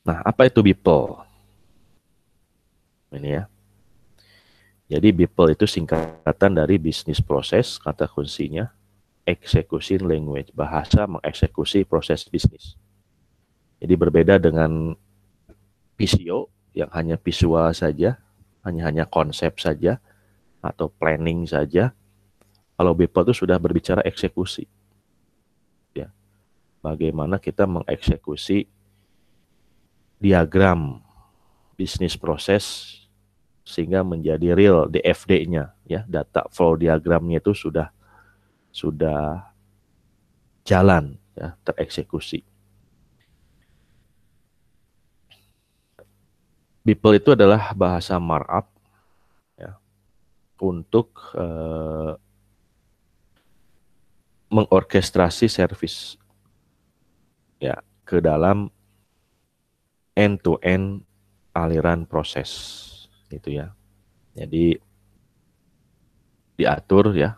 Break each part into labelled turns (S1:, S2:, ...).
S1: Nah, apa itu BPL? Ini ya. Jadi BPL itu singkatan dari bisnis proses, kata kuncinya, execution language, bahasa mengeksekusi proses bisnis. Jadi berbeda dengan PCO yang hanya visual saja, hanya konsep saja, atau planning saja. Kalau BPL itu sudah berbicara eksekusi. Ya. Bagaimana kita mengeksekusi diagram bisnis proses sehingga menjadi real DFD-nya, ya, data flow diagramnya itu sudah jalan, ya, tereksekusi. BPL itu adalah bahasa markup, ya, untuk mengorkestrasi service, ya, ke dalam end-to-end aliran proses, gitu ya. Jadi diatur, ya,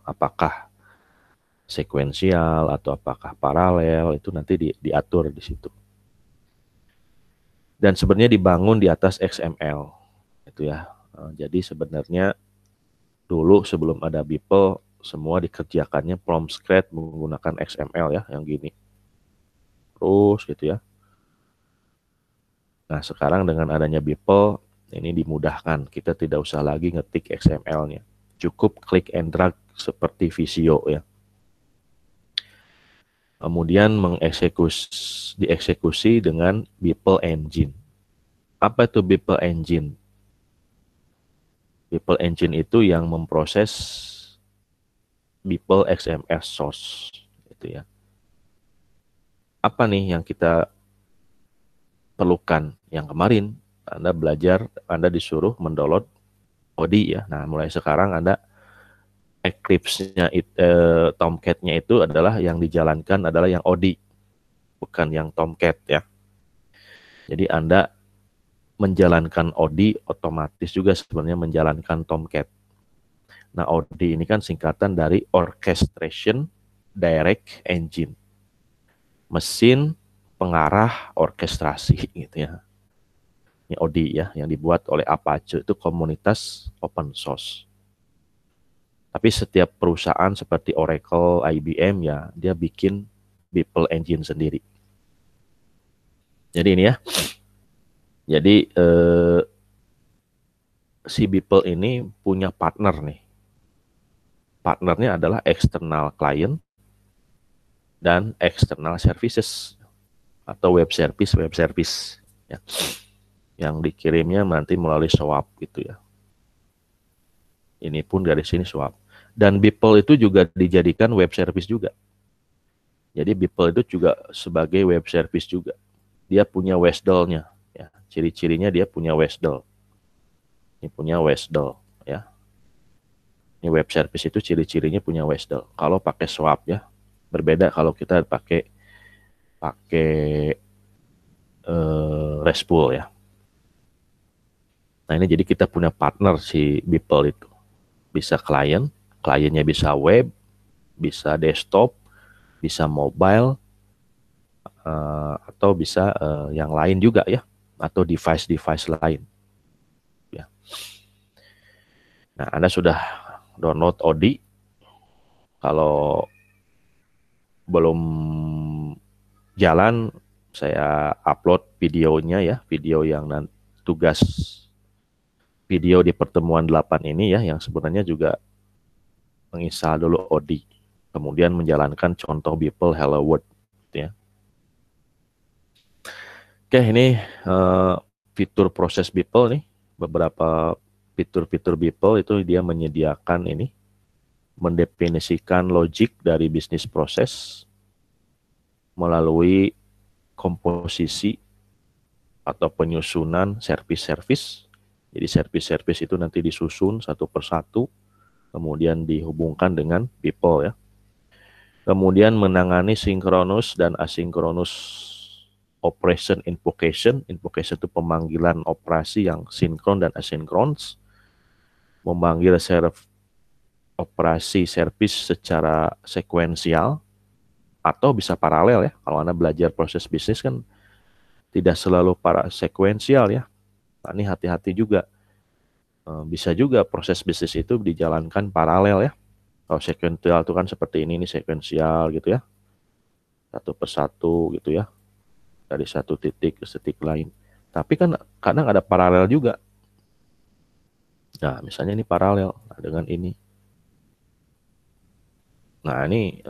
S1: apakah sekuensial atau apakah paralel, itu nanti diatur di situ. Dan sebenarnya dibangun di atas XML, itu ya. Jadi sebenarnya dulu sebelum ada BPL semua dikerjakannya from scratch menggunakan XML, ya, yang gini. Terus gitu ya. Nah, sekarang dengan adanya BPL ini dimudahkan. Kita tidak usah lagi ngetik XML-nya. Cukup klik and drag seperti Visio, ya. Kemudian dieksekusi dengan BPL engine. Apa itu BPL engine? BPL engine itu yang memproses BPL XML source, gitu ya. Apa nih yang kita perlukan? Yang kemarin Anda belajar, Anda disuruh mendownload ODI, ya. Nah, mulai sekarang Anda Eclipse-nya, Tomcat-nya itu adalah yang dijalankan adalah yang ODI, bukan yang Tomcat, ya. Jadi Anda menjalankan ODI otomatis juga sebenarnya menjalankan Tomcat. Nah, ODI ini kan singkatan dari Orchestration Direct Engine, mesin pengarah orkestrasi, gitu ya. Ini ODI, ya, yang dibuat oleh Apache, itu komunitas open source. Tapi setiap perusahaan seperti Oracle, IBM, ya, dia bikin BPL engine sendiri. Jadi ini ya. Jadi si BPL ini punya partner nih. Partnernya adalah external client dan external services atau web service, ya. Yang dikirimnya nanti melalui swap, gitu ya. Ini pun dari sini swap. Dan BPL itu juga dijadikan web service juga. Jadi BPL itu juga sebagai web service juga. Dia punya WSDL-nya, ya. Ciri-cirinya dia punya WSDL. Ini punya WSDL, ya. Ini web service itu ciri-cirinya punya WSDL. Kalau pakai swap, ya, berbeda kalau kita pakai RESTful, ya. Nah, ini jadi kita punya partner si BPL itu. Bisa kliennya bisa web, bisa desktop, bisa mobile, atau bisa yang lain juga, ya, atau device-device lain, ya. Nah, Anda sudah download ODI. Kalau belum jalan, saya upload videonya, ya, video yang tugas video di pertemuan 8 ini, ya, yang sebenarnya juga menginstal dulu ODI, kemudian menjalankan contoh BPL Hello World, gitu ya. Oke, ini fitur proses BPL nih, beberapa fitur-fitur BPL itu dia menyediakan ini, mendefinisikan logik dari bisnis proses melalui komposisi atau penyusunan service-service. Jadi service-service itu nanti disusun satu persatu, kemudian dihubungkan dengan people, ya. Kemudian menangani sinkronus dan asinkronus operation invocation. Invocation itu pemanggilan operasi yang sinkron dan asinkronus. Memanggil operasi service secara sekuensial atau bisa paralel, ya. Kalau Anda belajar proses bisnis kan Tidak selalu para sekuensial ya. Nah, ini hati-hati juga. Bisa juga proses bisnis itu dijalankan paralel ya. Kalau sekuensial itu kan seperti ini sekuensial gitu ya. Satu persatu gitu ya. Dari satu titik ke titik lain. Tapi kan kadang ada paralel juga. Nah, misalnya ini paralel dengan ini. Nah, ini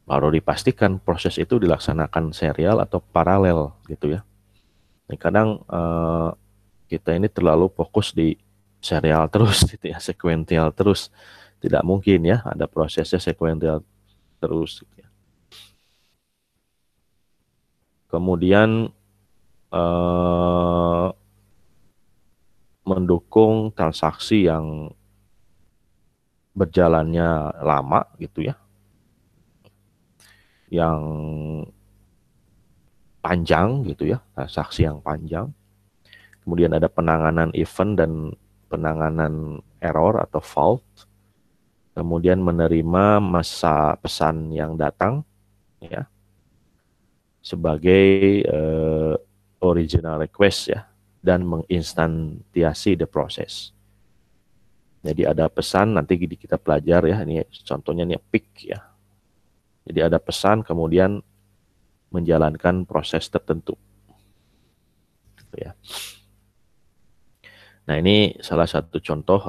S1: baru dipastikan proses itu dilaksanakan serial atau paralel gitu ya. Nah, kadang kita ini terlalu fokus di serial terus gitu ya, sekuensial terus. Tidak mungkin ya ada prosesnya sekuensial terus gitu ya. Kemudian mendukung transaksi yang berjalannya lama gitu ya, yang panjang gitu ya, transaksi yang panjang. Kemudian ada penanganan event dan penanganan error atau fault. Kemudian menerima masa pesan yang datang ya sebagai original request ya, dan menginstansiasi the process. Jadi ada pesan, nanti kita pelajar ya, ini contohnya nih pick ya. Jadi ada pesan kemudian menjalankan proses tertentu. Gitu ya. Nah ini salah satu contoh,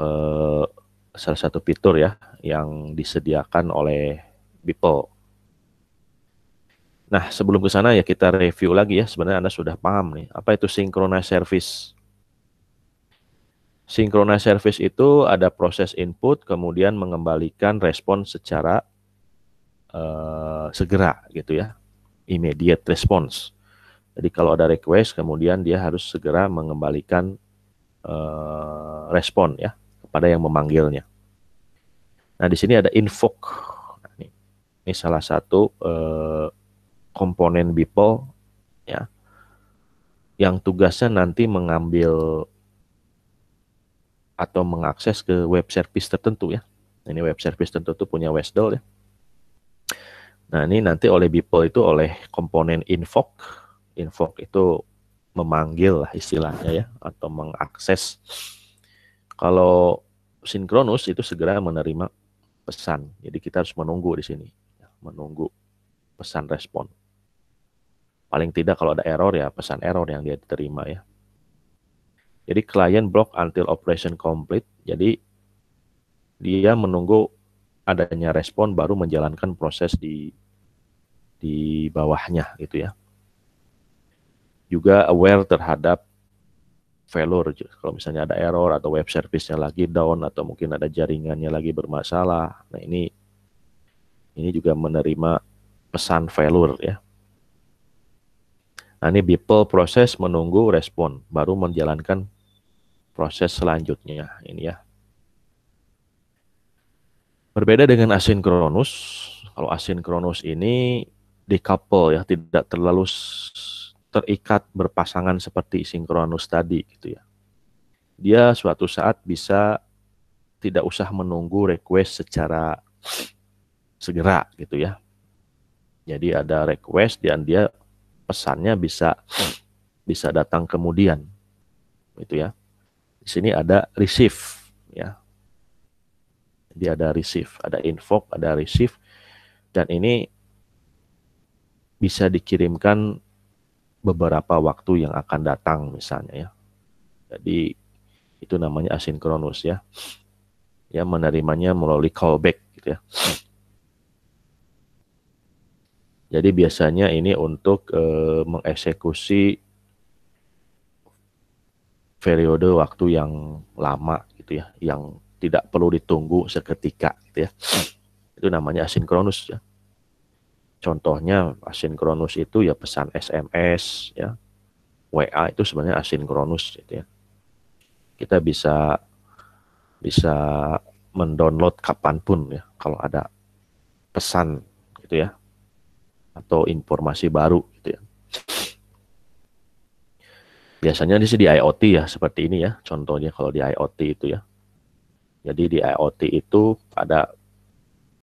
S1: salah satu fitur ya yang disediakan oleh Beeple. Nah sebelum ke sana ya kita review lagi ya, sebenarnya Anda sudah paham nih, apa itu synchronized service. Synchronized service itu ada proses input, kemudian mengembalikan respon secara segera gitu ya, immediate response. Jadi kalau ada request, kemudian dia harus segera mengembalikan respon ya kepada yang memanggilnya. Nah di sini ada invoke. Nah, ini salah satu komponen Beeple ya, yang tugasnya nanti mengambil atau mengakses ke web service tertentu ya. Ini web service tertentu punya Westdal ya. Nah ini nanti oleh Beeple itu oleh komponen invoke. Invoke itu memanggil lah istilahnya ya, atau mengakses. Kalau sinkronus itu segera menerima pesan. Jadi kita harus menunggu di sini, menunggu pesan respon. Paling tidak kalau ada error ya pesan error yang dia terima ya. Jadi klien block until operation complete. Jadi dia menunggu adanya respon baru menjalankan proses di bawahnya gitu ya. Juga aware terhadap failure. Kalau misalnya ada error atau web service-nya lagi down atau mungkin ada jaringannya lagi bermasalah. Nah ini juga menerima pesan failure ya. Nah ini Beeple proses menunggu respon baru menjalankan proses selanjutnya ini ya. Berbeda dengan asinkronus. Kalau asinkronus ini decouple ya, tidak terlalu terikat berpasangan seperti sinkronus tadi gitu ya. Dia suatu saat bisa tidak usah menunggu request secara segera gitu ya. Jadi ada request dan dia pesannya bisa datang kemudian gitu ya. Di sini ada receive ya. Jadi ada receive, ada invoke, ada receive, dan ini bisa dikirimkan beberapa waktu yang akan datang misalnya ya. Jadi itu namanya asinkronus ya. Ya menerimanya melalui callback gitu ya. Jadi biasanya ini untuk mengeksekusi periode waktu yang lama gitu ya, yang tidak perlu ditunggu seketika gitu ya. Itu namanya asinkronus ya. Contohnya asinkronus itu ya pesan SMS ya, WA itu sebenarnya asinkronus gitu ya. Kita bisa mendownload kapanpun ya kalau ada pesan gitu ya, atau informasi baru gitu ya. Biasanya di IoT ya seperti ini ya, contohnya kalau di IoT itu ya. Jadi di IoT itu ada